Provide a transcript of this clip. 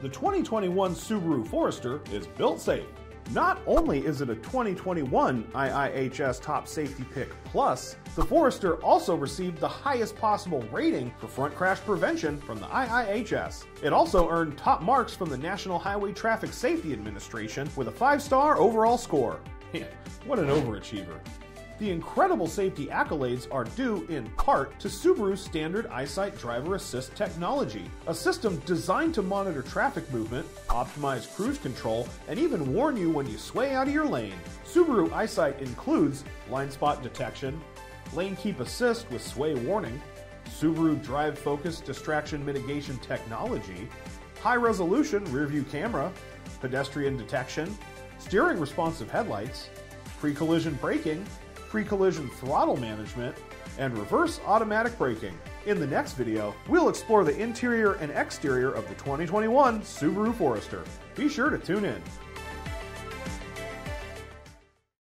The 2021 Subaru Forester is built safe. Not only is it a 2021 IIHS Top Safety Pick Plus, the Forester also received the highest possible rating for front crash prevention from the IIHS. It also earned top marks from the National Highway Traffic Safety Administration with a 5-star overall score. What an overachiever. The incredible safety accolades are due in part to Subaru's standard EyeSight driver assist technology, a system designed to monitor traffic movement, optimize cruise control, and even warn you when you sway out of your lane. Subaru EyeSight includes blind spot detection, lane keep assist with sway warning, Subaru drive focus distraction mitigation technology, high resolution rear view camera, pedestrian detection, steering responsive headlights, pre-collision braking, pre-collision throttle management, and reverse automatic braking. In the next video, we'll explore the interior and exterior of the 2021 Subaru Forester. Be sure to tune in.